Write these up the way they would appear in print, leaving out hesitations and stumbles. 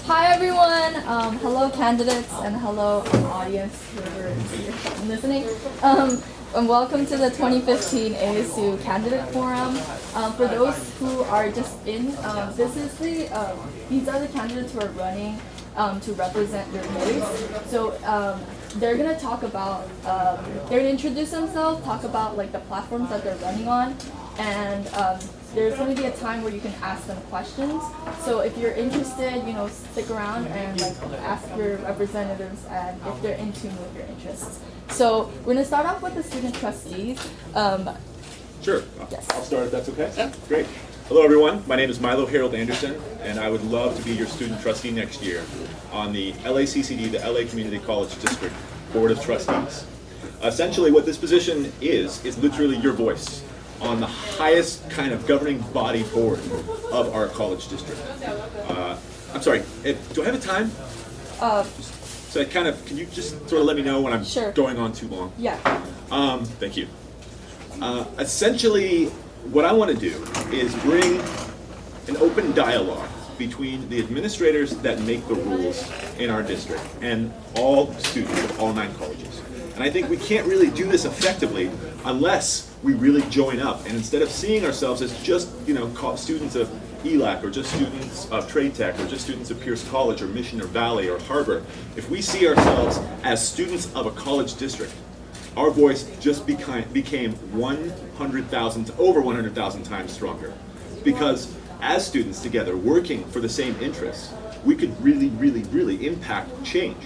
Hi everyone. Hello candidates and hello audience whoever is here listening. And welcome to the 2015 ASU Candidate Forum. For those who are just in, these are the candidates who are running to represent your case. So they're gonna talk about, they're gonna introduce themselves, talk about like the platforms that they're running on, and there's going to be a time where you can ask them questions. So if you're interested, stick around and ask your representatives and if they're in tune with your interests. So we're going to start off with the student trustees. Sure. Yes. I'll start if that's okay. Yeah. Great. Hello everyone. My name is Milo Anderson, and I would love to be your student trustee next year on the LACCD, the LA Community College District Board of Trustees. Essentially what this position is literally your voice on the highest kind of governing body board of our college district. I'm sorry, do I have a time? So can you just sort of let me know when I'm going on too long? Yeah. Thank you. Essentially, what I want to do is bring an open dialogue between the administrators that make the rules in our district and all students of all 9 colleges. And I think we can't really do this effectively unless we really join up. And instead of seeing ourselves as just, students of ELAC or just students of Trade Tech or just students of Pierce College or Mission or Valley or Harbor, if we see ourselves as students of a college district, our voice just became 100,000 to over 100,000 times stronger. Because as students together working for the same interests, we could really, really, really impact change.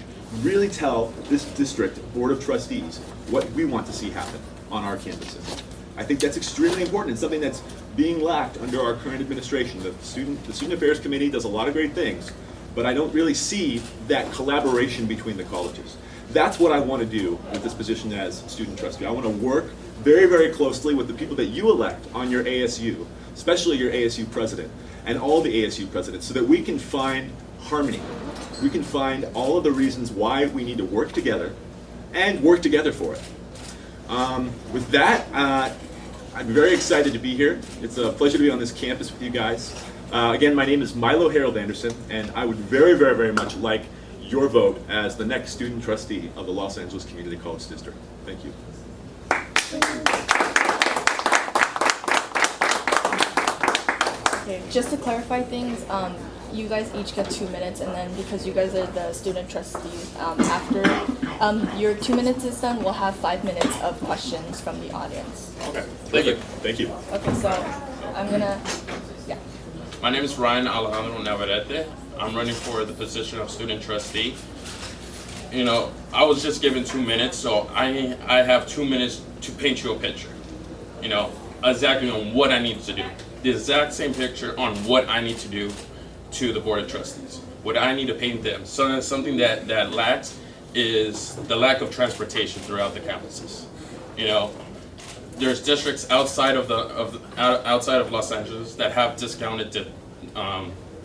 Really tell this district board of trustees what we want to see happen on our campuses. I think that's extremely important and something that's being lacked under our current administration. The Student Affairs Committee does a lot of great things, but I don't really see that collaboration between the colleges. That's what I want to do with this position as student trustee. I want to work very, very closely with the people that you elect on your ASU, especially your ASU president and all the ASU presidents, so that we can find harmony. We can find all of the reasons why we need to work together and work together for it. With that, I'm very excited to be here. It's a pleasure to be on this campus with you guys. Again, my name is Milo Anderson, and I would very, very, very much like your vote as the next student trustee of the Los Angeles Community College District. Thank you. Okay, just to clarify things, you guys each get 2 minutes, and then because you guys are the student trustees, after your 2 minutes is done, we'll have 5 minutes of questions from the audience. Okay, thank you. Thank you. Okay, so I'm gonna, My name is Ryan Alejandro Navarrete. I'm running for the position of student trustee. I was just given 2 minutes, so I have 2 minutes to paint you a picture. Exactly on what I need to do. The exact same picture on what I need to do to the Board of Trustees. What I need to paint them. So something that lacks is the lack of transportation throughout the campuses. There's districts outside of outside of Los Angeles that have discounted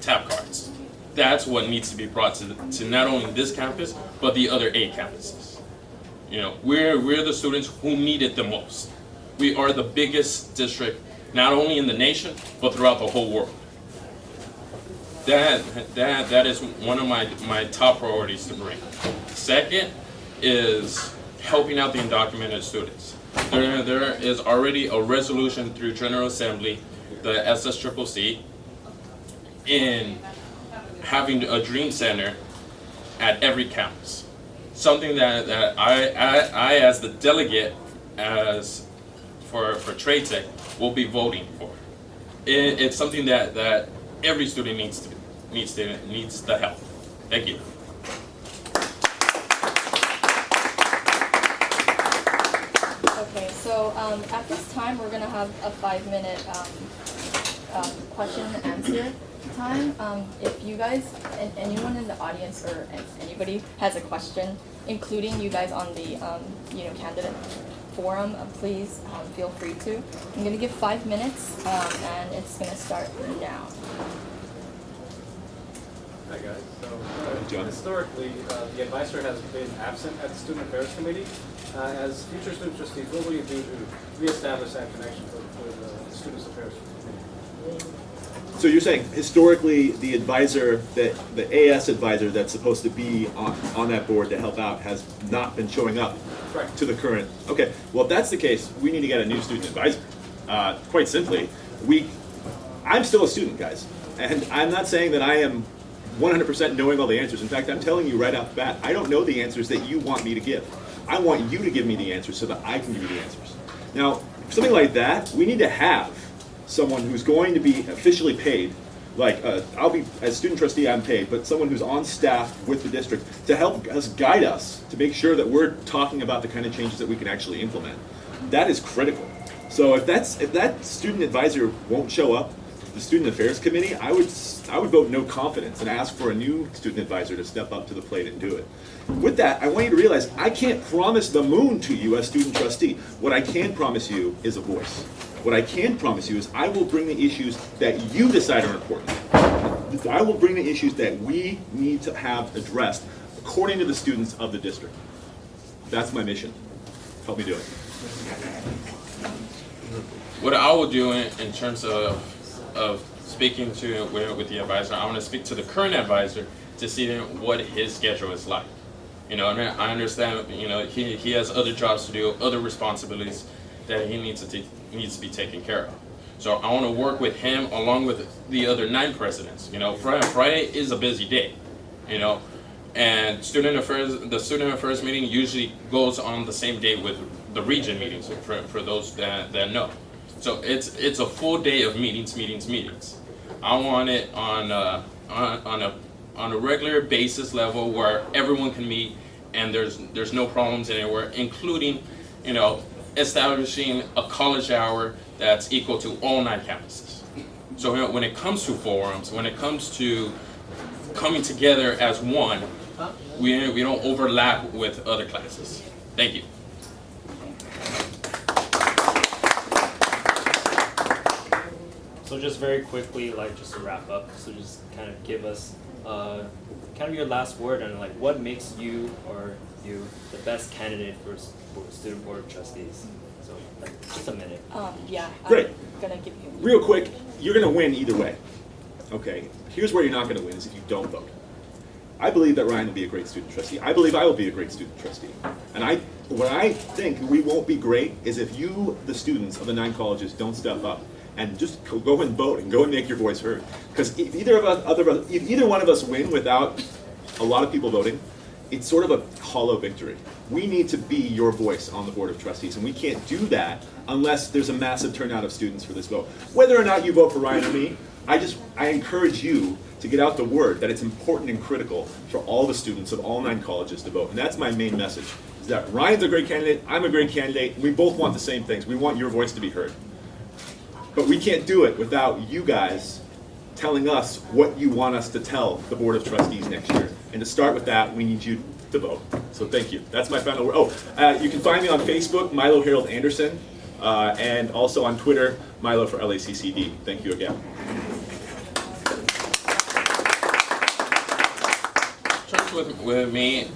tap cards. That's what needs to be brought to not only this campus but the other 8 campuses. We're the students who need it the most. We are the biggest district not only in the nation but throughout the whole world. That is one of my top priorities to bring. Second is helping out the undocumented students. There is already a resolution through General Assembly, the SSCCC, in having a dream center at every campus. Something that I as the delegate for Trade Tech will be voting for. It's something that every student needs the help. Thank you. okay, so at this time we're gonna have a 5-minute question and answer time. If you guys, and anyone in the audience or anybody has a question, including you guys on the candidate forum, please feel free to. I'm gonna give 5 minutes, and it's gonna start now. Hi guys. So historically, the advisor has been absent at the Student Affairs Committee. As future student trustees, what will you do to reestablish that connection for the Student Affairs Committee? So you're saying historically the advisor, the AS advisor that's supposed to be on that board to help out has not been showing up Correct. to the current, okay. Well, if that's the case, we need to get a new student advisor. Quite simply, I'm still a student, guys. And I'm not saying that I am 100% knowing all the answers. In fact, I'm telling you right off the bat, I don't know the answers that you want me to give. I want you to give me the answers so that I can give you the answers. Now, for something like that, we need to have someone who's going to be officially paid, like I'll be, as student trustee, I'm paid, but someone who's on staff with the district to help us guide us to make sure that we're talking about the kind of changes that we can actually implement. That is critical. So if that student advisor won't show up, the Student Affairs Committee, I would vote no confidence and ask for a new student advisor to step up to the plate and do it. With that, I want you to realize I can't promise the moon to you as student trustee. What I can promise you is a voice. What I can promise you is I will bring the issues that you decide are important. I will bring the issues that we need to have addressed according to the students of the district. That's my mission. Help me do it. What I will do in terms of speaking with the advisor, I want to speak to the current advisor to see what his schedule is like. You know, I understand, you know, he has other jobs to do, other responsibilities that he needs to be taken care of. So I want to work with him along with the other 9 presidents. You know, Friday is a busy day, you know, and the student affairs meeting usually goes on the same day with the region meetings for those that know. So it's a full day of meetings. I want it on a regular basis level where everyone can meet and there's no problems anywhere, including, you know, establishing a college hour that's equal to all 9 campuses. So you know, when it comes to forums, when it comes to coming together as one, we don't overlap with other classes. Thank you. So just very quickly, like just to wrap up, so just kind of give us kind of your last word on like what makes you the best candidate for student board of trustees. So like, just a minute. Yeah. Great. I'm gonna give you. Real quick, you're going to win either way. Okay, here's where you're not going to win is if you don't vote. I believe that Ryan will be a great student trustee. I believe I will be a great student trustee. And what I think we won't be great is if you, the students of the 9 colleges, don't step up and just go and vote and go and make your voice heard. Because if either one of us win without a lot of people voting, it's sort of a hollow victory. We need to be your voice on the Board of Trustees, and we can't do that unless there's a massive turnout of students for this vote. Whether or not you vote for Ryan or me, I encourage you to get out the word that it's important and critical for all the students of all 9 colleges to vote. And that's my main message, is that Ryan's a great candidate, I'm a great candidate, we both want the same things. We want your voice to be heard. But we can't do it without you guys telling us what you want us to tell the Board of Trustees next year. And to start with that, we need you to vote. So thank you. That's my final word. You can find me on Facebook, Milo Harold Anderson, and also on Twitter, Milo for LACCD. Thank you again. Just with me,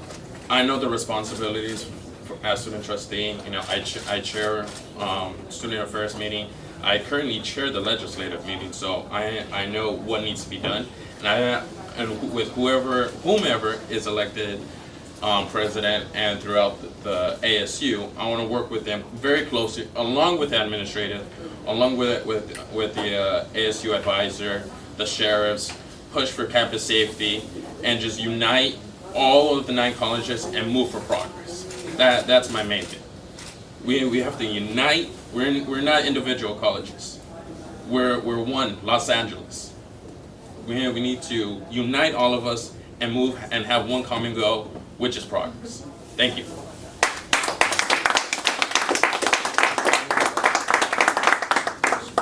I know the responsibilities as student trustee. You know, I chair student affairs meeting. I currently chair the legislative meeting, so I know what needs to be done, and with whomever is elected president and throughout the ASU, I want to work with them very closely, along with the administrative, along with the ASU advisor, the sheriffs, push for campus safety, and just unite all of the 9 colleges and move for progress. That's my main thing. We have to unite. We're not individual colleges. We're one, Los Angeles. We need to unite all of us and move and have one common goal, which is progress. Thank you.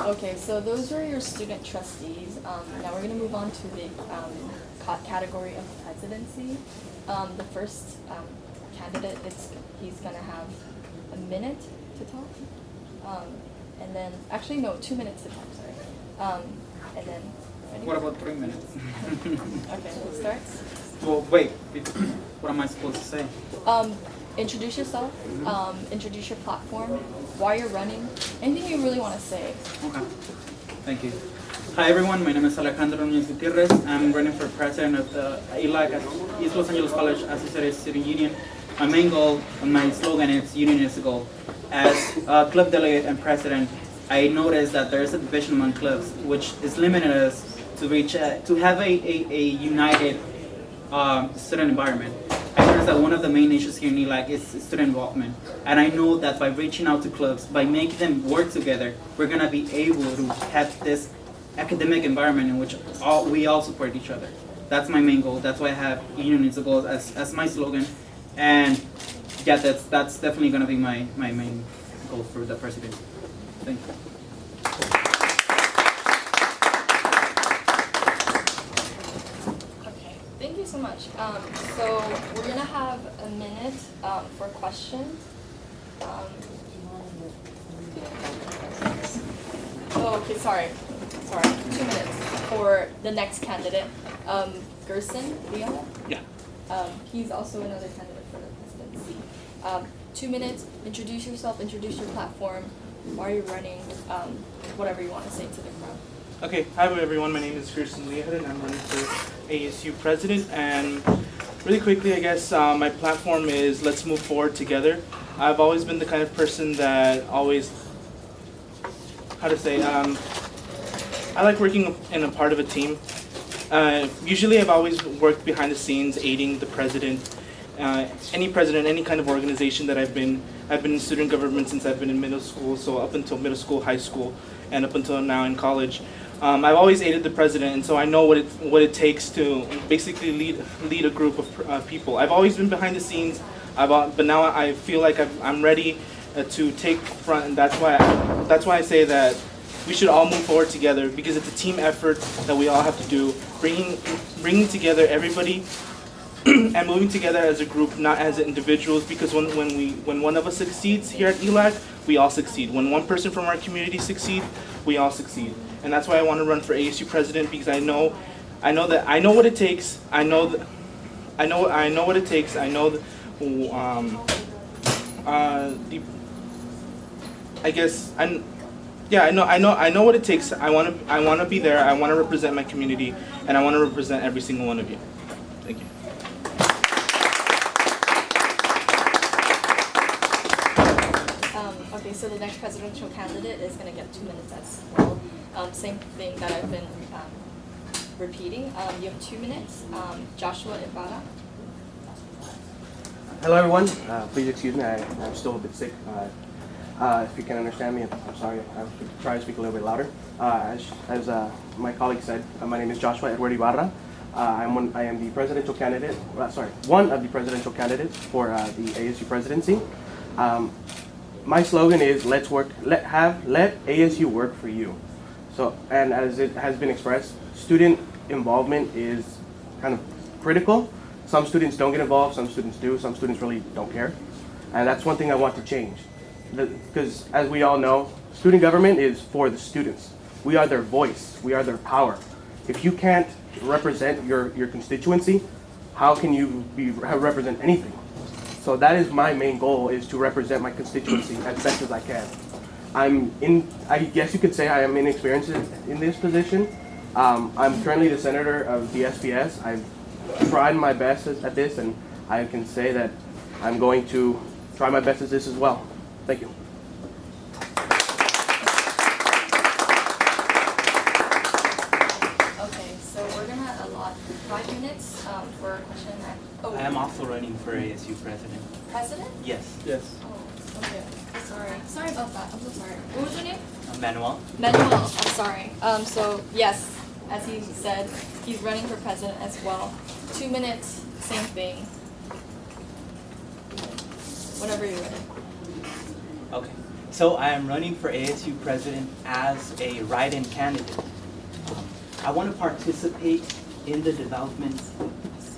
Okay, so those are your student trustees. Now we're going to move on to the category of presidency. The first candidate, he's going to have a minute to talk. And then, actually no, 2 minutes to talk, sorry. And then, ready? What about 3 minutes? Okay, who starts? Well, wait. What am I supposed to say? Introduce yourself, introduce your platform, why you're running, anything you really want to say. Okay. Thank you. Hi everyone, my name is Alejandro Núñez Gutierrez. I'm running for president of the ELAC, East Los Angeles College Associated Student Union. My main goal and my slogan is Union is the goal. As a club delegate and president, I noticed that there is a division among clubs, which is limiting us to reach to have a united student environment. I noticed that one of the main issues here in ELAC is student involvement, and I know that by reaching out to clubs, by making them work together, we're gonna be able to have this academic environment in which we all support each other. That's my main goal. That's why I have Union is the goal as my slogan, and yeah, that's definitely gonna be my main goal for the presidency. Thank you. Okay, thank you so much. So we're gonna have a minute for questions. Oh, okay, sorry, 2 minutes for the next candidate. Gerson, Leo? Yeah. He's also another candidate for the presidency. 2 minutes, introduce yourself, introduce your platform, why are you running, whatever you want to say to the crowd. Okay, hi everyone, my name is Gerson Leahed and I'm running for ASU president. And really quickly, I guess my platform is let's move forward together. I've always been the kind of person that always, I like working in a part of a team. Usually I've always worked behind the scenes, aiding the president, any president, any kind of organization that I've been in student government since I've been in middle school, so up until middle school, high school, and up until now in college. I've always aided the president, and so I know what it takes to basically lead a group of people. I've always been behind the scenes, but now I feel like I'm ready to take front, and that's why I say that we should all move forward together, because it's a team effort that we all have to do, bringing together everybody and moving together as a group, not as individuals, because when one of us succeeds here at ELAC, we all succeed. When one person from our community succeeds, we all succeed. And that's why I want to run for ASU president, because I know what it takes. I know what it takes. I know I know what it takes. I want to be there. I want to represent my community, and I want to represent every single one of you. Thank you. Okay, so the next presidential candidate is going to get 2 minutes as well. Same thing that I've been repeating. You have 2 minutes. Joshua Ibarra. Hello everyone, please excuse me, I'm still a bit sick. If you can understand me, I'm sorry, I'll try to speak a little bit louder. As my colleague said, my name is Joshua Edward Ibarra. I am the presidential candidate, one of the presidential candidates for the ASU presidency. My slogan is let ASU work for you. So, and as it has been expressed, student involvement is kind of critical. Some students don't get involved, some students do, some students really don't care. And that's one thing I want to change. Because as we all know, student government is for the students. We are their voice, we are their power. If you can't represent your constituency, how can you represent anything? So that is my main goal, is to represent my constituency as best as I can. I guess you could say I am inexperienced in this position. I'm currently the senator of the SPS. I've tried my best at this, and I can say that I'm going to try my best at this as well. Thank you. Okay, so we're going to allot 5 minutes for a question. I am also running for ASU president. President? Yes. Yes. Oh, okay. Sorry about that. I'm so sorry. What was your name? Manuel. Manuel. I'm sorry. So yes, as he said, he's running for president as well. 2 minutes, same thing. Whenever you're ready. Okay. So I am running for ASU president as a write-in candidate. I want to participate in the development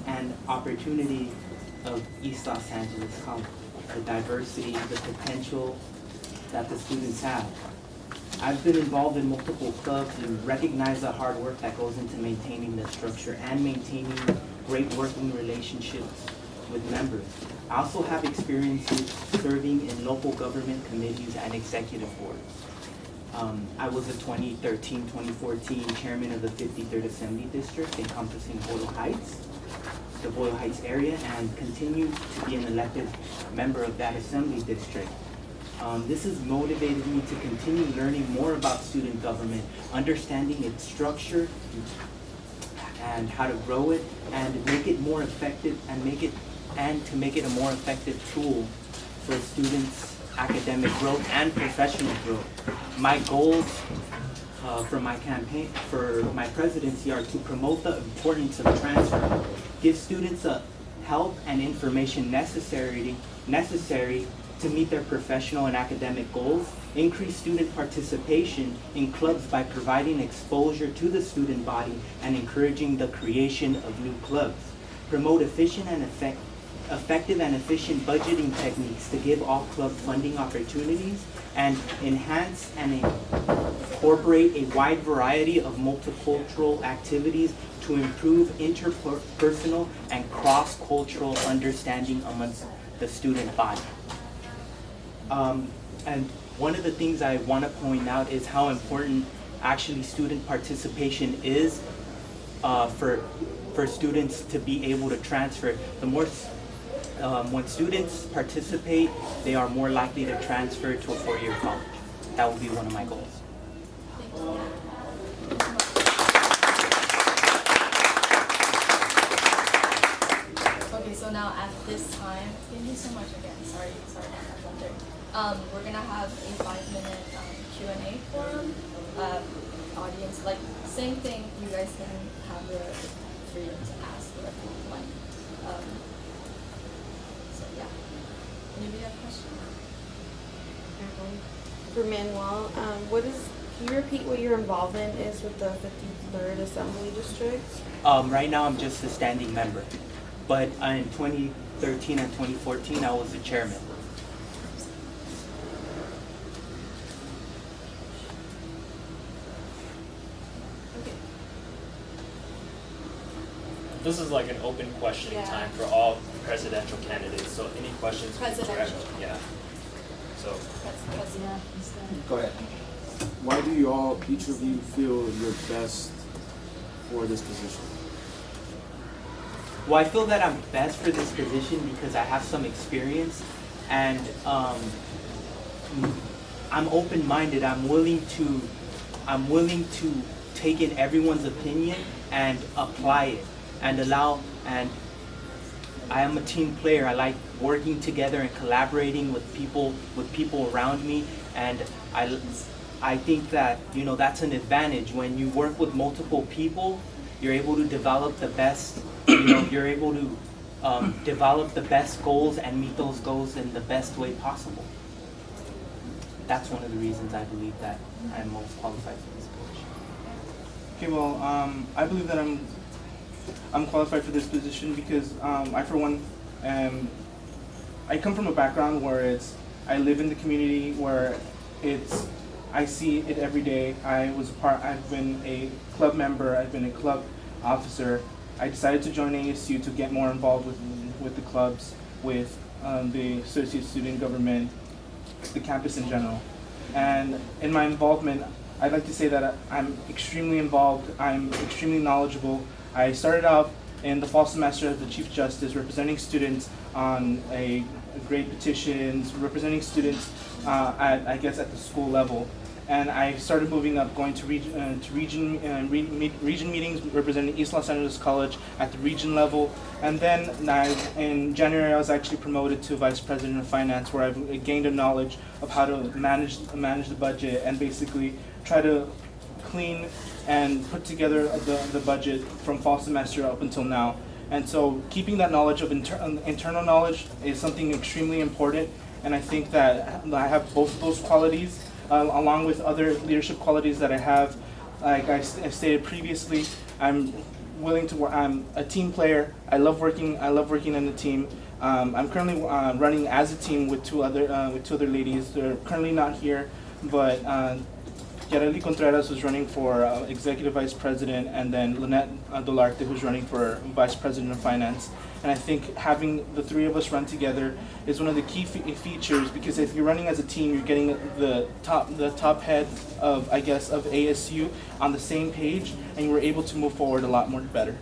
and opportunity of East Los Angeles College, the diversity, the potential that the students have. I've been involved in multiple clubs and recognize the hard work that goes into maintaining the structure and maintaining great working relationships with members. I also have experiences serving in local government committees and executive boards. I was a 2013-2014 chairman of the 53rd Assembly District encompassing Boyle Heights, the Boyle Heights area, and continue to be an elected member of that Assembly District. This has motivated me to continue learning more about student government, understanding its structure and how to grow it and make it more effective and to make it a more effective tool for students' academic growth and professional growth. My goals for my campaign, for my presidency, are to promote the importance of transfer, give students the help and information necessary to meet their professional and academic goals, increase student participation in clubs by providing exposure to the student body and encouraging the creation of new clubs, promote efficient and effective and efficient budgeting techniques to give all club funding opportunities, and enhance and incorporate a wide variety of multicultural activities to improve interpersonal and cross-cultural understanding amongst the student body. And one of the things I want to point out is how important actually student participation is for students to be able to transfer. The more when students participate, they are more likely to transfer to a four-year college. That would be one of my goals. Okay, so now at this time, thank you so much again. Sorry about that, Thunder. We're gonna have a 5-minute Q&A forum. Audience, like same thing. You guys can have the freedom to ask whatever you want. So yeah. Anybody have questions? For Manuel, can you repeat what your involvement is with the 53rd Assembly District? Right now I'm just a standing member, but in 2013 and 2014 I was the chairman. This is like an open questioning Yeah. time for all presidential candidates. So any questions? we can direct- Presidential. Yeah. So Go ahead. Why do you all, each of you, feel you're best for this position? Well, I feel that I'm best for this position because I have some experience, and I'm open-minded. I'm willing to take in everyone's opinion and apply it, and I am a team player. I like working together and collaborating with people around me, and I think that, you know, that's an advantage. When you work with multiple people, you're able to develop the best, you're able to develop the best goals and meet those goals in the best way possible. That's one of the reasons I believe that I'm most qualified for this position. Okay, well, I believe that I'm qualified for this position because I, for one, I come from a background where I live in the community where I see it every day. I've been a club member, I've been a club officer. I decided to join ASU to get more involved with the clubs, with the associate student government, the campus in general. And in my involvement, I'd like to say that I'm extremely involved, I'm extremely knowledgeable. I started out in the fall semester as the Chief Justice, representing students on a grade petitions, representing students at the school level. And I started moving up, going to region meetings, representing East Los Angeles College at the region level. And then in January, I was actually promoted to Vice President of Finance, where I've gained a knowledge of how to manage the budget and basically try to clean and put together the budget from fall semester up until now. And so keeping that knowledge of internal knowledge is something extremely important. And I think that I have both of those qualities, along with other leadership qualities that I have. Like I stated previously, I'm willing to work. I'm a team player. I love working in a team. I'm currently running as a team with two other ladies. They're currently not here, but Yareli Contreras, who's running for Executive Vice President, and then Lynette Dolarte, who's running for Vice President of Finance. And I think having the three of us run together is one of the key features, because if you're running as a team, you're getting the top head of, I guess, of ASU on the same page, and we're able to move forward a lot more better.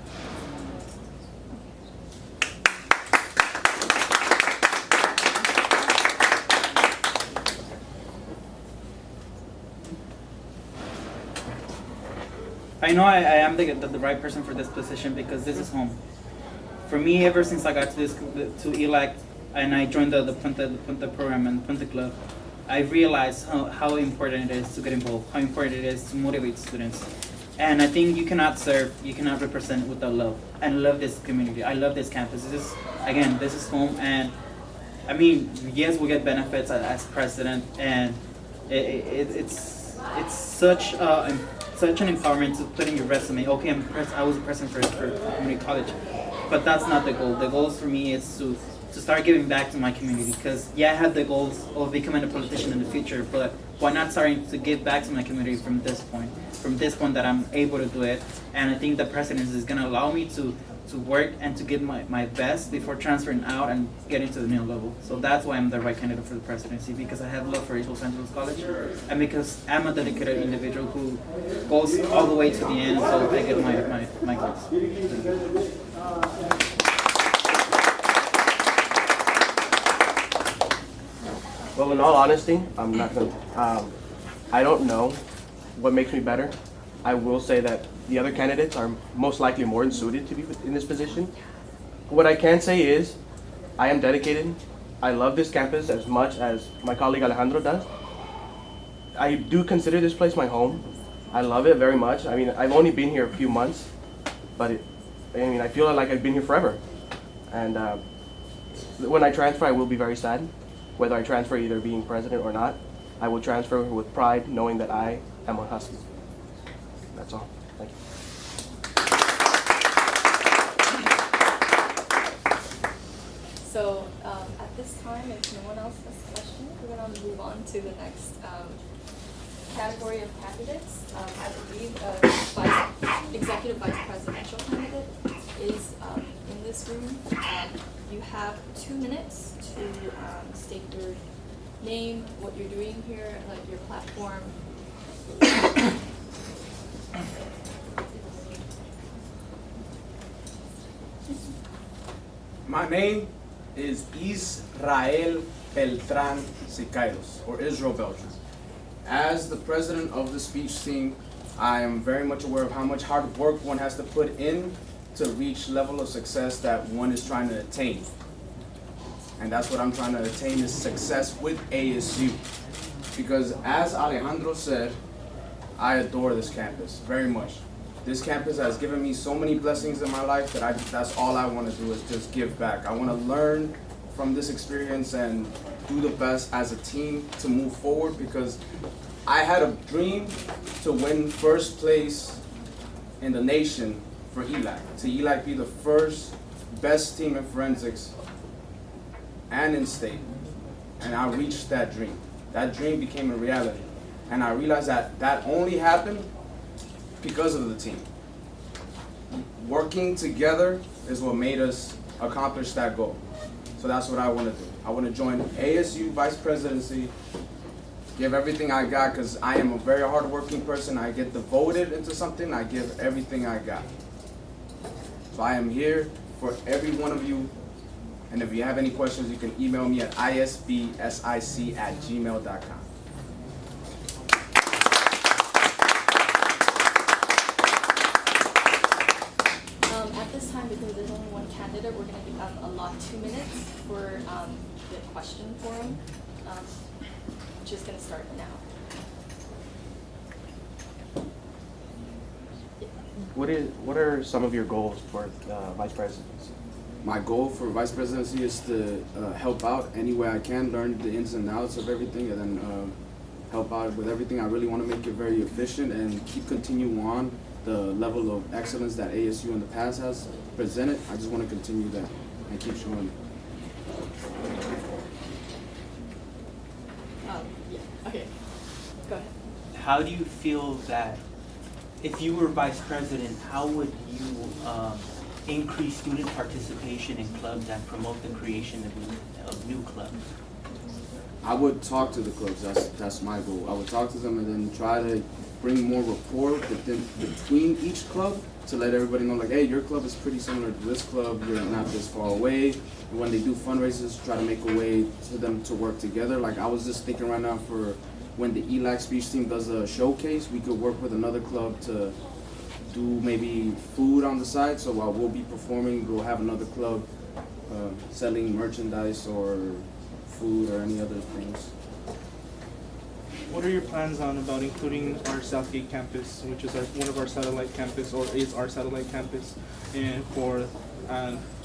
I know I am the right person for this position because this is home. For me, ever since I got to ELAC and I joined the Punta program and Punta Club, I realized how important it is to get involved, how important it is to motivate students. And I think you cannot serve, you cannot represent without love. And I love this community. I love this campus. This is home. And I mean, yes, we get benefits as president, and it's such an empowerment to put in your resume. Okay, I was a president for community college, but that's not the goal. The goals for me is to start giving back to my community, because yeah, I have the goals of becoming a politician in the future, but why not starting to give back to my community from this point that I'm able to do it. And I think the presidency is going to allow me to work and to give my best before transferring out and getting to the new level. So that's why I'm the right candidate for the presidency, because I have love for East Los Angeles College, and because I'm a dedicated individual who goes all the way to the end until I get my goals. Well, in all honesty, I'm not going to, I don't know what makes me better. I will say that the other candidates are most likely more suited to be in this position. What I can say is, I am dedicated. I love this campus as much as my colleague Alejandro does. I do consider this place my home. I love it very much. I mean, I've only been here a few months, but I feel like I've been here forever. And when I transfer, I will be very sad. Whether I transfer either being president or not, I will transfer with pride, knowing that I am a Husky. That's all. Thank you. So at this time, if no one else has questions, we're going to move on to the next category of candidates. I believe executive vice presidential candidate is in this room. You have 2 minutes to state your name, what you're doing here, like your platform. My name is Israel Beltran Siqueiros, or Israel Beltran. As the president of the speech team, I am very much aware of how much hard work one has to put in to reach level of success that one is trying to attain. And that's what I'm trying to attain, is success with ASU. Because as Alejandro said, I adore this campus very much. This campus has given me so many blessings in my life that that's all I want to do, is just give back. I want to learn from this experience and do the best as a team to move forward, because I had a dream to win first place in the nation for ELAC, to ELAC be the first best team in forensics and in state. And I reached that dream. That dream became a reality. And I realized that only happened because of the team. Working together is what made us accomplish that goal. So that's what I want to do. I want to join ASU Vice Presidency, give everything I got, because I am a very hardworking person. I get devoted into something, I give everything I got. So I am here for every one of you. And if you have any questions, you can email me at isbsic@gmail.com. At this time, because there's only one candidate, we're going to allot 2 minutes for the question forum, which is going to start now. What are some of your goals for vice presidency? My goal for vice presidency is to help out any way I can, learn the ins and outs of everything, and then help out with everything. I really want to make it very efficient and continue on the level of excellence that ASU in the past has presented. I just want to continue that and keep showing it. Yeah. Okay. Go ahead. how do you feel that if you were vice president, how would you increase student participation in clubs and promote the creation of new clubs? I would talk to the clubs. That's my goal. I would talk to them and then try to bring more rapport between each club to let everybody know, like, hey, your club is pretty similar to this club. You're not this far away. And when they do fundraisers, try to make a way for them to work together. Like I was just thinking right now for when the ELAC speech team does a showcase, we could work with another club to do maybe food on the side. So while we'll be performing, we'll have another club selling merchandise or food or any other things. What are your plans on about including our Southgate campus, which is one of our satellite campus, or is our satellite campus, and for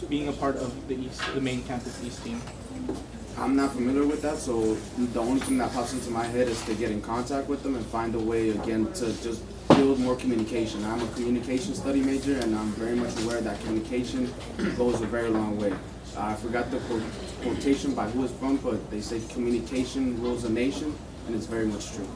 being a part of the main campus East team? I'm not familiar with that, so the only thing that pops into my head is to get in contact with them and find a way, again, to just build more communication. I'm a communication study major, and I'm very much aware that communication goes a very long way. I forgot the quotation by who it's from, but they say communication rules a nation, and it's very much true.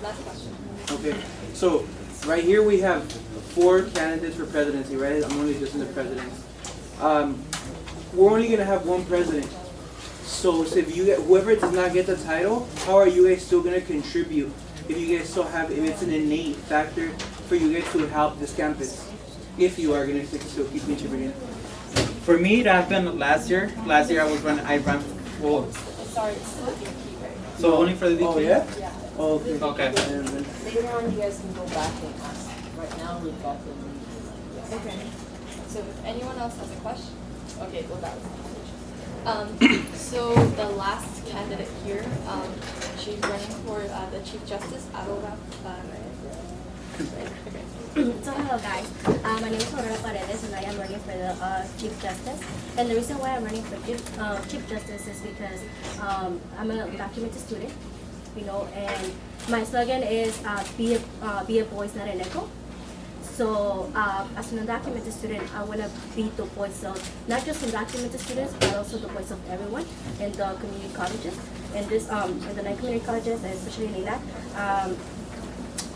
Last question. Okay, so right here we have 4 candidates for presidency, right? I'm only just in the presidency. We're only gonna have one president. So if you get, whoever does not get the title, how are you guys still gonna contribute? If you guys still have, if it's an innate factor for you guys to help this campus, if you are gonna still keep contributing. For me, it happened last year. Last year I ran for. Sorry, it's still VP, right? So only for the VP? Oh yeah? Yeah. Oh, okay. Okay. Later on, you guys can go back and ask. Right now, we've got the lead. Okay. So if anyone else has a question, okay, well that was the question. So the last candidate here, she's running for the Chief Justice. Aurora. So hello guys, my name is Aurora Paredes and I am running for the Chief Justice. And the reason why I'm running for Chief Justice is because I'm an undocumented student, you know, and my slogan is be a voice, not an echo. So as an undocumented student, I want to be the voice of not just undocumented students, but also the voice of everyone in the community colleges, and this in the 9 community colleges, and especially in ELAC.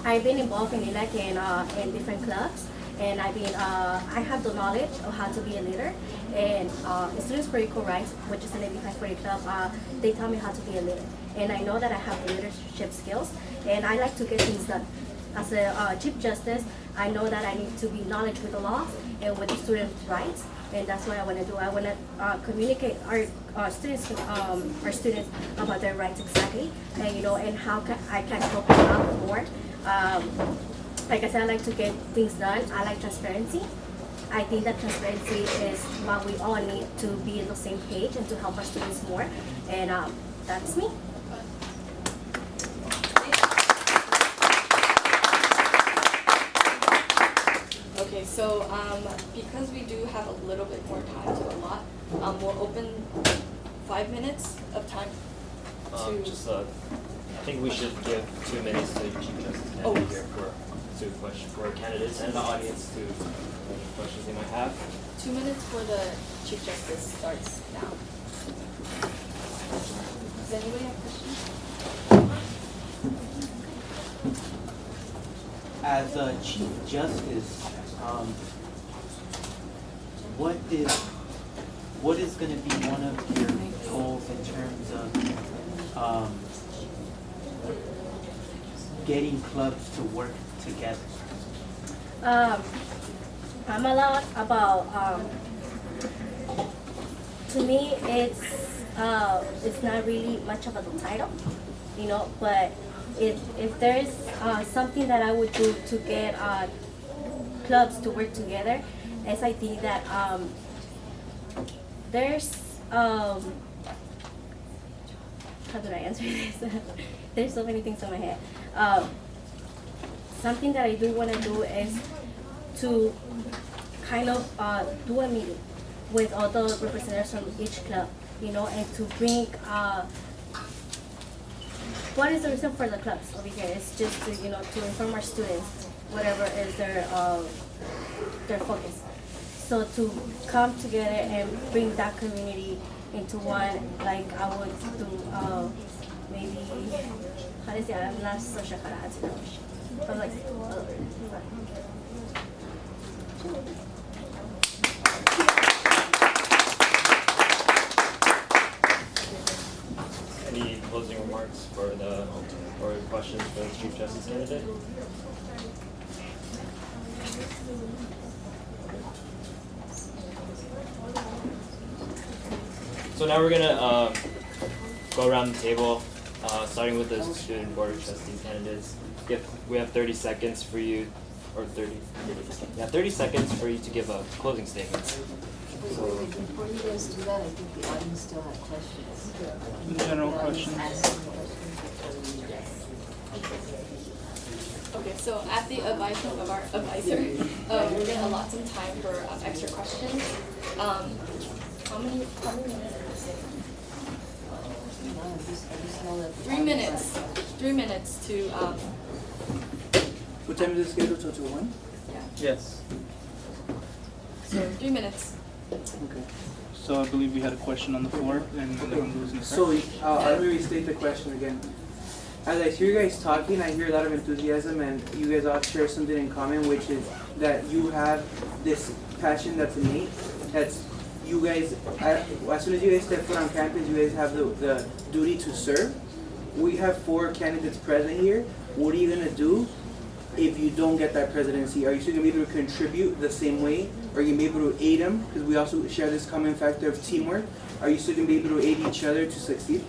I've been involved in ELAC in different clubs, and I have the knowledge of how to be a leader. And Students for Equal Rights, which is an AB 540 club, they tell me how to be a leader. And I know that I have the leadership skills, and I like to get things done. As a Chief Justice, I know that I need to be knowledgeable with the law and with the students' rights, and that's what I want to do. I want to communicate our students about their rights exactly, and and how I can help them out more. Like I said, I like to get things done. I like transparency. I think that transparency is what we all need to be on the same page and to help our students more. And that's me. Okay, so because we do have a little bit more time to allot, we'll open 5 minutes of time to. I think we should give 2 minutes to the Chief Justice candidate here for questions for candidates and the audience to any questions they might have. 2 minutes for the Chief Justice starts now. Does anybody have questions? As a Chief Justice, what is going to be one of your goals in terms of getting clubs to work together? I'm a lot about. To me, it's not really much of a title, but if there's something that I would do to get clubs to work together, is I think that there's how do I answer this? There's so many things in my head. Something that I do want to do is to kind of do a meeting with all the representatives from each club, and to bring what is the reason for the clubs over here? It's just to inform our students whatever is their focus. So to come together and bring that community into one, like I would do, maybe, how do you say, I'm not so sure how to answer that question. But like, Any closing remarks or questions for the Chief Justice candidate? So now we're gonna go around the table, starting with the Student Board of Trustee candidates. We have 30 seconds for you, or 30 seconds for you to give a closing statement. So before you guys do that, I think the audience still have questions. General questions. Okay, so at the advice of our advisor, we're gonna allot some time for extra questions. How many minutes? 3 minutes. 3 minutes to What time is it scheduled till 1? yeah. Yes. So 3 minutes. Okay. So I believe we had a question on the floor, and I'm losing track. So let me restate the question again. As I hear you guys talking, I hear a lot of enthusiasm, and you guys all share something in common, which is that you have this passion that's innate. That's you guys. As soon as you guys step foot on campus, you guys have the duty to serve. We have 4 candidates present here. What are you gonna do if you don't get that presidency? Are you still gonna be able to contribute the same way? Are you gonna be able to aid them? Because we also share this common factor of teamwork. Are you still gonna be able to aid each other to succeed?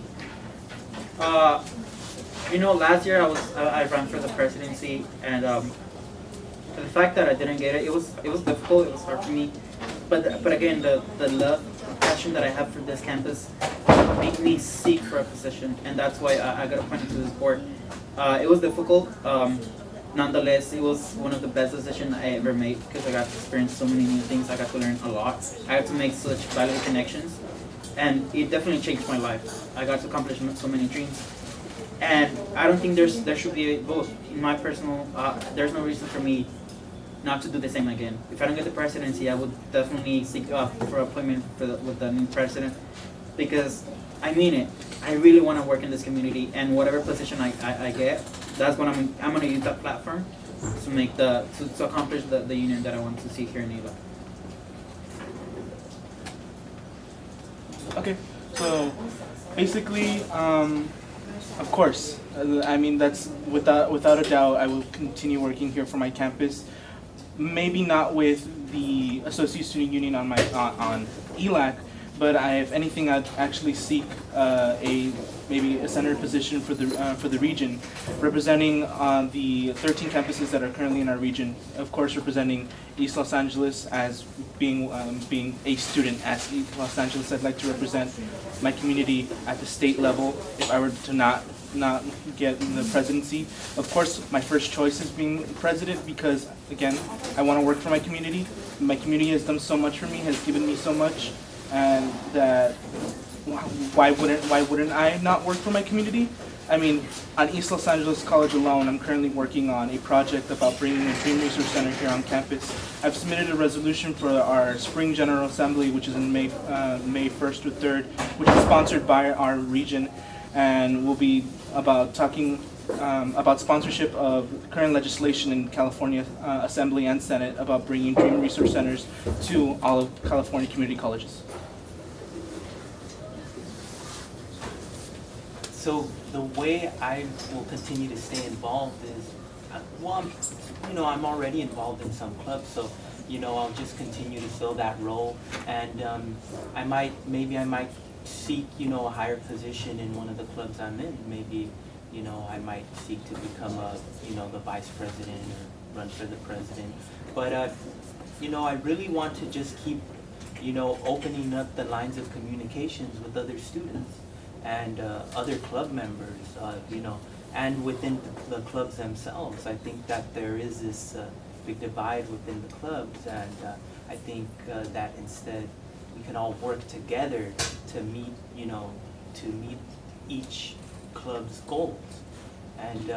Last year I ran for the presidency, and the fact that I didn't get it, it was difficult. It was hard for me. But again, the love, passion that I have for this campus made me seek for a position, and that's why I got appointed to this board. It was difficult. Nonetheless, it was one of the best decisions I ever made because I got to experience so many new things. I got to learn a lot. I got to make such valuable connections, and it definitely changed my life. I got to accomplish so many dreams, and I don't think there should be a vote. In my personal, there's no reason for me not to do the same again. If I don't get the presidency, I would definitely seek for appointment with the new president, because I mean it. I really want to work in this community, and whatever position I get, that's what I'm going to use that platform to make to accomplish the union that I want to see here in ELAC. Okay, so basically, of course, I mean that's without a doubt. I will continue working here for my campus. Maybe not with the Associate Student Union on on ELAC, but if anything, I'd actually seek maybe a senator position for the region, representing the 13 campuses that are currently in our region. Of course, representing East Los Angeles as being a student at East Los Angeles. I'd like to represent my community at the state level if I were to not get the presidency. Of course, my first choice is being president because, again, I want to work for my community. My community has done so much for me, has given me so much, and that why wouldn't I not work for my community? I mean, on East Los Angeles College alone, I'm currently working on a project about bringing a Dream Resource Center here on campus. I've submitted a resolution for our Spring General Assembly, which is in May 1st to 3rd, which is sponsored by our region, and will be about talking about sponsorship of current legislation in California Assembly and Senate about bringing Dream Resource Centers to all of California community colleges. So the way I will continue to stay involved is, I'm already involved in some clubs, so I'll just continue to fill that role, and I might seek a higher position in one of the clubs I'm in. Maybe I might seek to become the vice president or run for the president. But I really want to just keep opening up the lines of communications with other students and other club members, and within the clubs themselves. I think that there is this big divide within the clubs, and I think that instead we can all work together to meet each club's goals. And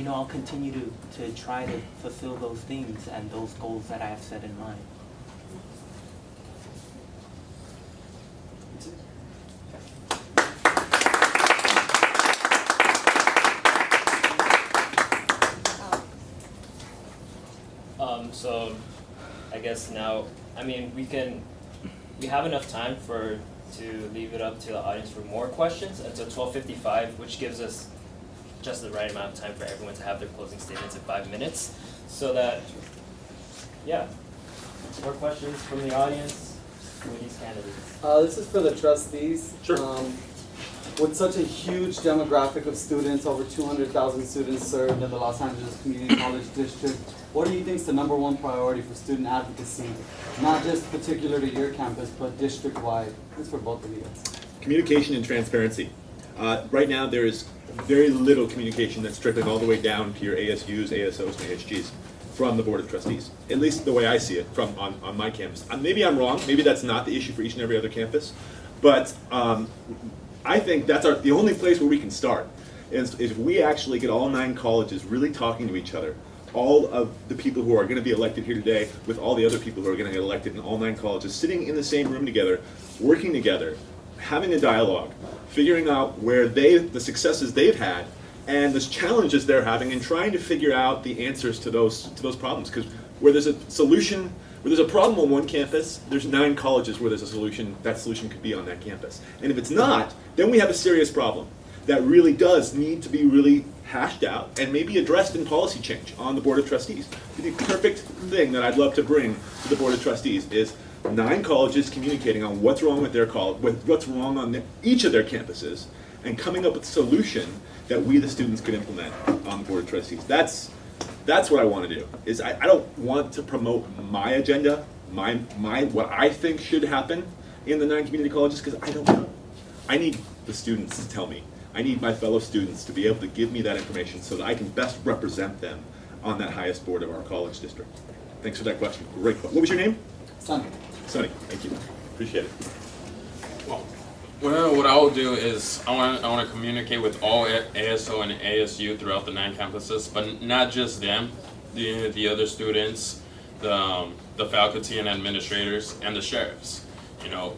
I'll continue to try to fulfill those things and those goals that I have set in mind. So I guess now, I mean, we have enough time to leave it up to the audience for more questions until 12:55, which gives us just the right amount of time for everyone to have their closing statements in 5 minutes. So that, yeah, more questions from the audience for these candidates. This is for the trustees. Sure. With such a huge demographic of students, over 200,000 students served in the Los Angeles Community College District, what do you think is the #1 priority for student advocacy, not just particular to your campus, but district-wide? It's for both of you guys. Communication and transparency. Right now, there is very little communication that's trickling all the way down to your ASUs, ASOs, and ASGs from the Board of Trustees. At least the way I see it from on my campus. Maybe I'm wrong. Maybe that's not the issue for each and every other campus. But I think that's the only place where we can start. Is if we actually get all 9 colleges really talking to each other. All of the people who are going to be elected here today with all the other people who are going to get elected in all 9 colleges, sitting in the same room together, working together, having a dialogue, figuring out where the successes they've had and the challenges they're having, and trying to figure out the answers to those problems. Because where there's a problem on one campus, there's 9 colleges where there's a solution. That solution could be on that campus. And if it's not, then we have a serious problem that really does need to be really hashed out and maybe addressed in policy change on the Board of Trustees. The perfect thing that I'd love to bring to the Board of Trustees is 9 colleges communicating on what's wrong with their what's wrong on each of their campuses, and coming up with a solution that we, the students, could implement on the Board of Trustees. That's what I want to do. Is I don't want to promote my agenda, my what I think should happen in the 9 community colleges, because I don't know. I need the students to tell me. I need my fellow students to be able to give me that information so that I can best represent them on that highest board of our college district. Thanks for that question. Great question. What was your name? Sonny. Sonny, thank you. Appreciate it. Well, what I will do is I want to communicate with all ASO and ASU throughout the 9 campuses, but not just them, the other students, the faculty and administrators, and the sheriffs. You know,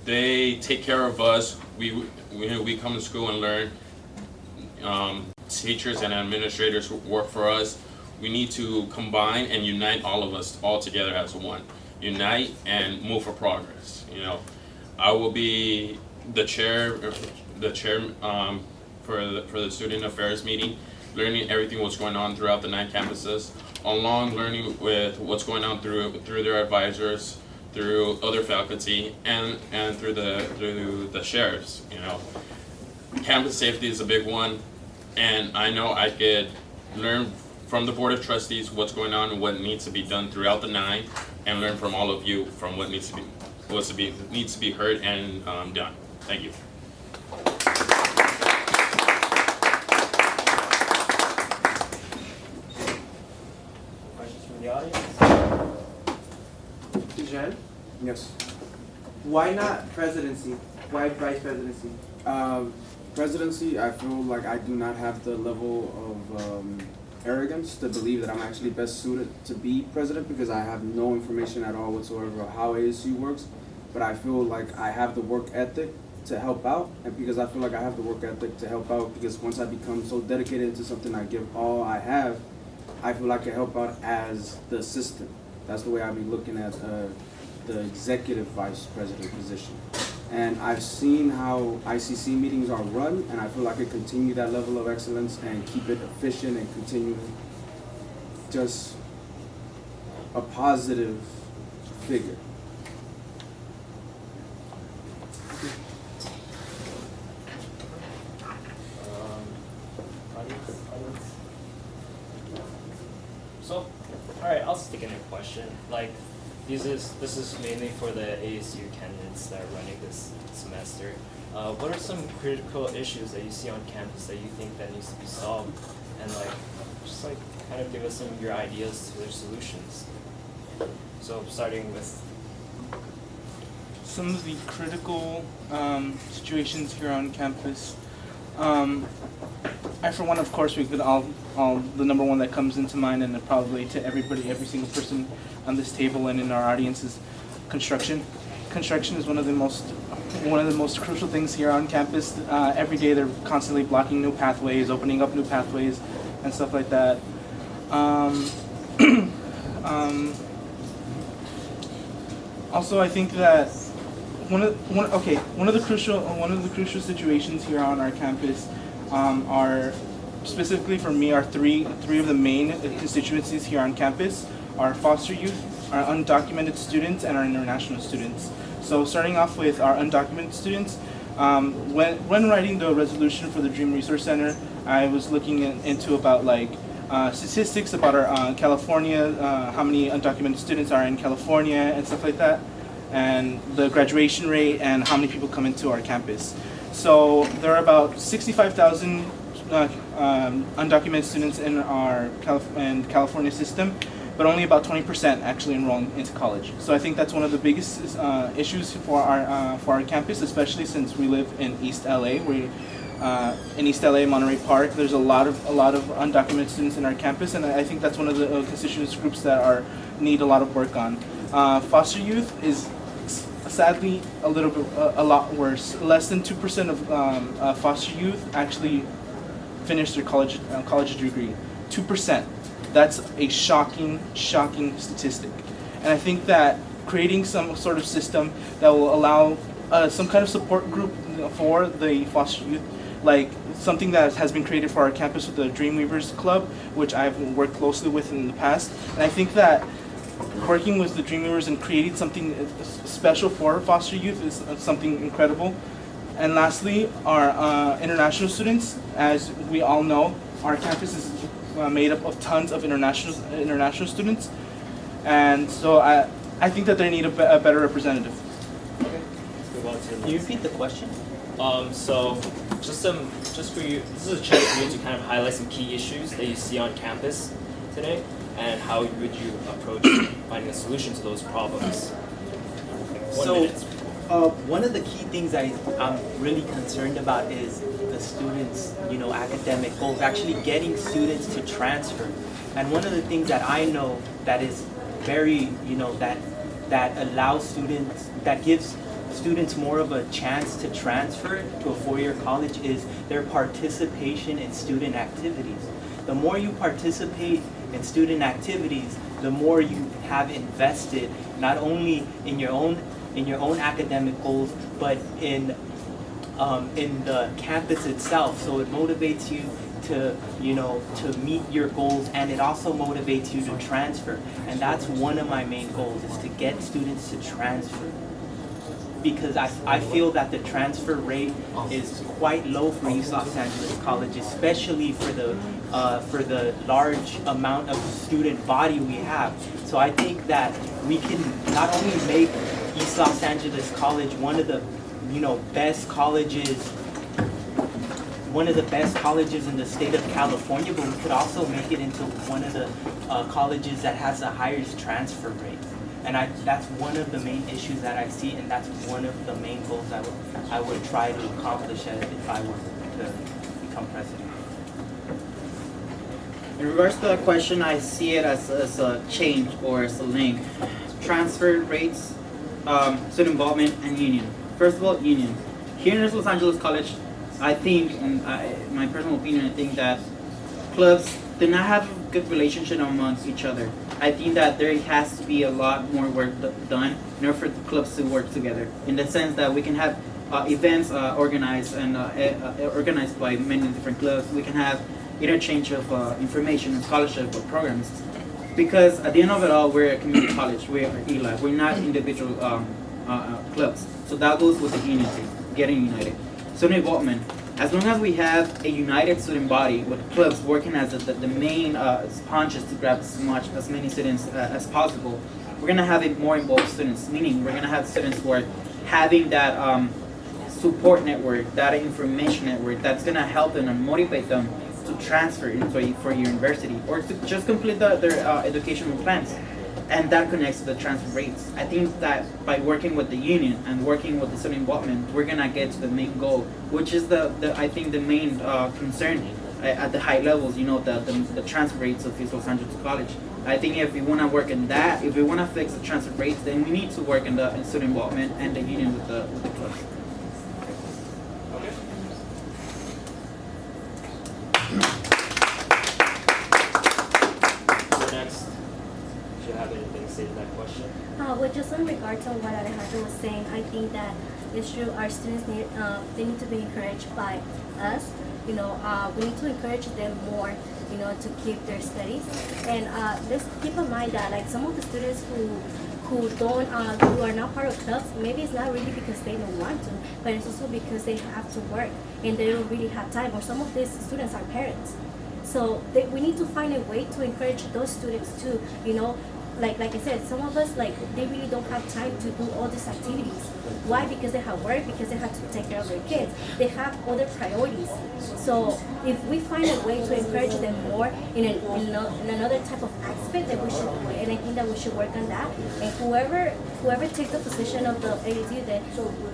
they take care of us. We come to school and learn. Teachers and administrators who work for us. We need to combine and unite all of us all together as one. Unite and move for progress. You know, I will be the chair for the student affairs meeting, learning everything what's going on throughout the 9 campuses, along learning with what's going on through their advisors, through other faculty, and through the sheriffs. You know, campus safety is a big one, and I know I could learn from the Board of Trustees what's going on and what needs to be done throughout the 9, and learn from all of you from what needs to be heard and done. Thank you. Questions from the audience? Jen? Yes. Why not presidency? Why vice presidency? Presidency, I feel like I do not have the level of arrogance to believe that I'm actually best suited to be president, because I have no information at all whatsoever of how ASU works. But I feel like I have the work ethic to help out, and because I feel like I have the work ethic to help out, because once I become so dedicated to something, I give all I have, I feel like I can help out as the assistant. That's the way I'll be looking at the executive vice president position. And I've seen how ICC meetings are run, and I feel like I can continue that level of excellence and keep it efficient and continue just a positive figure. So, all right, I'll stick in a question. Like, this is mainly for the ASU candidates that are running this semester. What are some critical issues that you see on campus that you think that needs to be solved, and just kind of give us some of your ideas to their solutions. So starting with some of the critical situations here on campus. I, for one, of course, we could all the number one that comes into mind, and probably to everybody, every single person on this table and in our audience, is construction. construction is one of the most crucial things here on campus. Every day they're constantly blocking new pathways, opening up new pathways, and stuff like that. Also, I think that one of the crucial situations here on our campus are, specifically for me, are three of the main constituencies here on campus: our foster youth, our undocumented students, and our international students. So starting off with our undocumented students, when writing the resolution for the Dream Resource Center, I was looking into about statistics about our California, how many undocumented students are in California and stuff like that, and the graduation rate and how many people come into our campus. So there are about 65,000 undocumented students in our California system, but only about 20% actually enroll into college. So I think that's one of the biggest issues for our campus, especially since we live in East LA. In East LA, Monterey Park, there's a lot of undocumented students in our campus, and I think that's one of the constituency groups that need a lot of work on. Foster youth is sadly a lot worse. Less than 2% of foster youth actually finish their college degree. 2%. That's a shocking statistic. And I think that creating some sort of system that will allow some kind of support group for the foster youth, like something that has been created for our campus with the Dreamweavers Club, which I've worked closely with in the past. And I think that working with the Dreamweavers and creating something special for foster youth is something incredible. And lastly, our international students. As we all know, our campus is made up of tons of international students, and so I think that they need a better representative. Okay. Let's move on to Can you repeat the question? So just for you, this is a chance for you to kind of highlight some key issues that you see on campus today, and how would you approach finding a solution to those problems? One of the key things I'm really concerned about is the students, academic goals, actually getting students to transfer. And one of the things that I know that is very, that allows students, that gives students more of a chance to transfer to a four-year college is their participation in student activities. The more you participate in student activities, the more you have invested not only in your own academic goals, but in the campus itself. So it motivates you to meet your goals, and it also motivates you to transfer. And that's one of my main goals, is to get students to transfer. Because I feel that the transfer rate is quite low for East Los Angeles College, especially for the large amount of student body we have. So I think that we can not only make East Los Angeles College one of the best colleges in the state of California, but we could also make it into one of the colleges that has the highest transfer rate. And that's one of the main issues that I see, and that's one of the main goals I would try to accomplish if I were to become president. In regards to that question, I see it as a change or as a link. Transfer rates, student involvement, and union. First of all, union. Here in Los Angeles College, I think, in my personal opinion, I think that clubs do not have a good relationship amongst each other. I think that there has to be a lot more work done in order for the clubs to work together. In the sense that we can have events organized by many different clubs. We can have interchange of information and scholarship programs. Because at the end of it all, we're a community college. We're ELAC. We're not individual clubs. So that goes with the unity, getting united. Student involvement. As long as we have a united student body with clubs working as the main sponges to grab as many students as possible, we're gonna have more involved students. Meaning we're gonna have students who are having that support network, that information network that's gonna help them and motivate them to transfer into for university or to just complete their educational plans. And that connects to the transfer rates. I think that by working with the union and working with the student involvement, we're gonna get to the main goal, which is I think the main concern at the high levels. The transfer rates of East Los Angeles College. I think if we want to work in that, if we want to fix the transfer rates, then we need to work in the student involvement and the union with the clubs. Next, do you have anything to say to that question? Well, just in regard to what Alejandro was saying, I think that it's true. Our students need they need to be encouraged by us. We need to encourage them more. To keep their studies, and let's keep in mind that like some of the students who are not part of clubs, maybe it's not really because they don't want to, but it's also because they have to work and they don't really have time. Or some of these students are parents, so we need to find a way to encourage those students too. Like I said, some of us they really don't have time to do all these activities. Why? Because they have work, because they have to take care of their kids. They have other priorities. So if we find a way to encourage them more in another type of aspect, that we should do it. And I think that we should work on that. And whoever takes the position of the ASU, that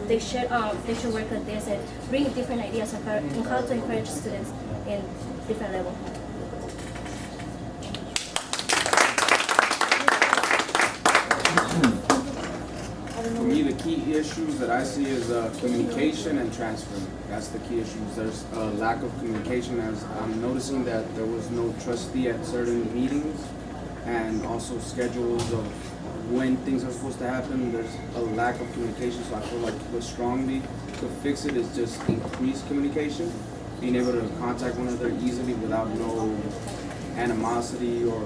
they should work on this and bring different ideas on how to encourage students in different levels. For me, the key issues that I see is communication and transferring. That's the key issues. There's a lack of communication, as I'm noticing that there was no trustee at certain meetings, and also schedules of when things are supposed to happen. There's a lack of communication, so I feel like the strongly to fix it is just increased communication, being able to contact one another easily without no animosity or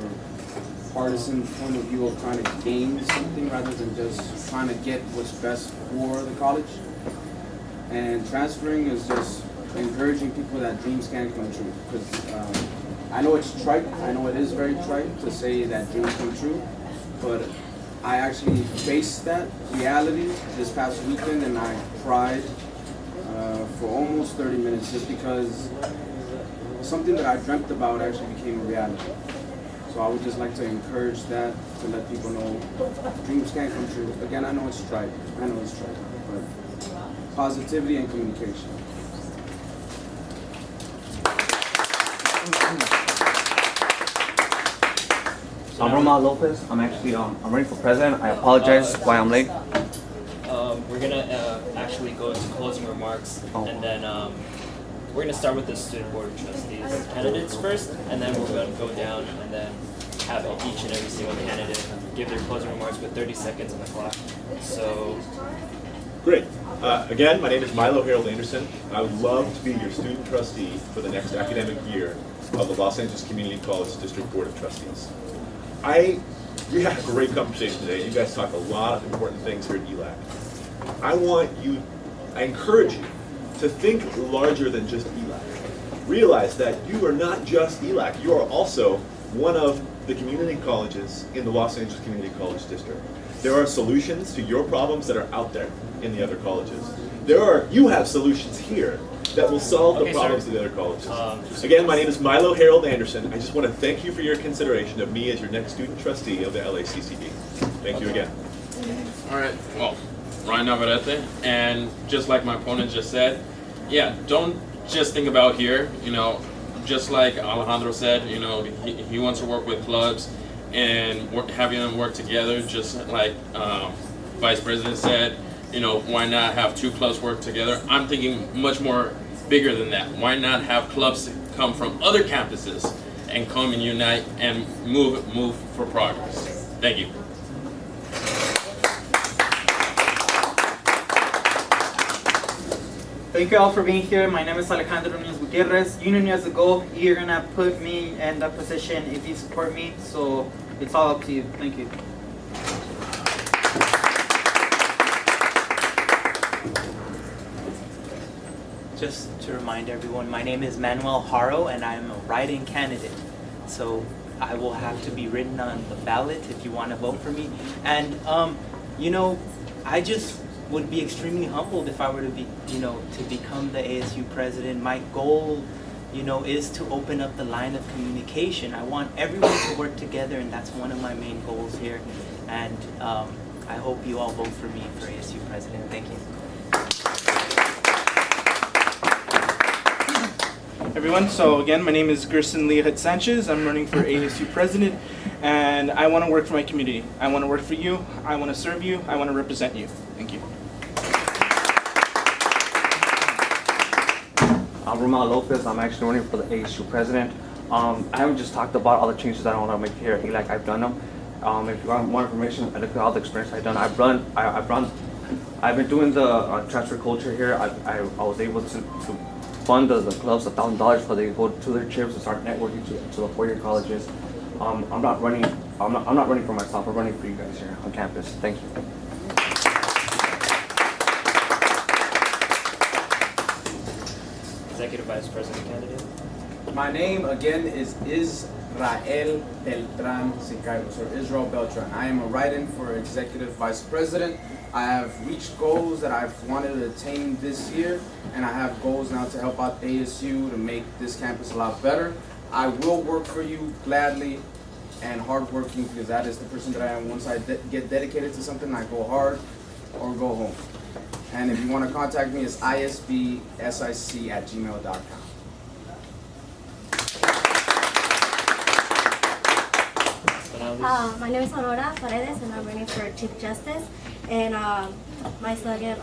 partisan point of view of trying to gain something rather than just trying to get what's best for the college. And transferring is just encouraging people that dreams can come true. Because I know it's trite, I know it is very trite to say that dreams come true, but I actually faced that reality this past weekend, and I cried for almost 30 minutes just because something that I dreamt about actually became a reality. So I would just like to encourage that, to let people know dreams can come true. Again, I know it's trite, but positivity and communication. I'm Romao Lopez. I'm actually I'm running for president. I apologize why I'm late. We're gonna actually go into closing remarks, and then we're gonna start with the student board of trustees candidates first, and then we're gonna go down and then have each and every single candidate give their closing remarks with 30 seconds on the clock. So. Great. Again, my name is Milo Harold Anderson. I would love to be your student trustee for the next academic year of the Los Angeles Community College District Board of Trustees. We had a great conversation today. You guys talked a lot of important things here at ELAC. I encourage you to think larger than just ELAC. Realize that you are not just ELAC, you are also one of the community colleges in the Los Angeles Community College District. There are solutions to your problems that are out there in the other colleges. You have solutions here that will solve the problems of the other colleges. Again, my name is Milo Harold Anderson. I just want to thank you for your consideration of me as your next student trustee of the LACCD. Thank you again. All right, well, Ryan Navarrete, and just like my opponent just said, yeah, don't just think about here, just like Alejandro said, he wants to work with clubs and having them work together, just like Vice President said, why not have two clubs work together? I'm thinking much more bigger than that. Why not have clubs come from other campuses and come and unite and move for progress? Thank you. Thank you all for being here. My name is Alejandro Núñez Gutierrez. Union years ago, you're gonna put me in that position if you support me, so it's all up to you. Thank you. Just to remind everyone, my name is Manuel Haro and I'm a write-in candidate. So I will have to be written on the ballot if you want to vote for me. And I just would be extremely humbled if I were to be, to become the ASU president. My goal, is to open up the line of communication. I want everyone to work together, and that's one of my main goals here. And I hope you all vote for me for ASU president. Thank you. Everyone, so again, my name is Gerson Leahut Sanchez. I'm running for ASU president, and I want to work for my community. I want to work for you. I want to serve you. I want to represent you. Thank you. I'm Milo Lopez. I'm actually running for the ASU president. I haven't just talked about all the changes that I want to make here at ELAC. I've done them. If you want more information, I look at all the experience I've done. I've been doing the transfer culture here. I was able to fund the clubs $1,000 for they go to their trips and start networking to the four-year colleges. I'm not running for myself. I'm running for you guys here on campus. Thank you. Executive Vice President candidate. My name again is Israel Beltran Siqueiros, or Israel Beltran. I am a write-in for Executive Vice President. I have reached goals that I've wanted to attain this year, and I have goals now to help out ASU to make this campus a lot better. I will work for you gladly and hardworking, because that is the person that I am. Once I get dedicated to something, I go hard or go home. And if you want to contact me, it's isbsic@gmail.com. My name is Aurora Paredes, and I'm running for Chief Justice. And my slogan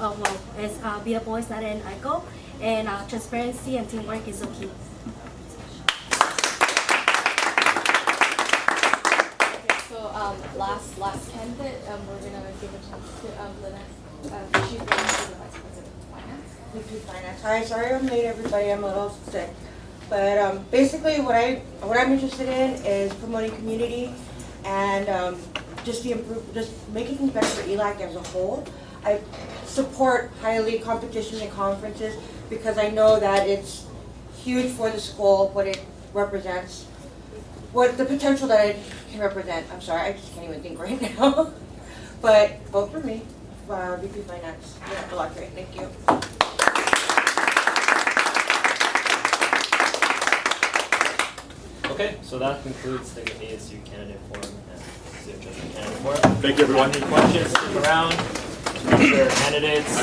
is be a voice, not an echo. And transparency and teamwork is the key. Okay, so last candidate, we're gonna give a chance to the next. She's running for the Vice President of Finance. VP Finance. Hi, sorry I'm late, everybody. I'm a little sick. But basically, what I'm interested in is promoting community and just making things better for ELAC as a whole. I support highly competition and conferences because I know that it's huge for the school, what it represents, what the potential that it can represent. I'm sorry, I just can't even think right now. But vote for me, VP Finance. Yeah, good luck, great. Thank you. Okay, so that concludes the ASU candidate forum and candidate forum. Thank you, everyone. Any questions? Stick around. Candidates.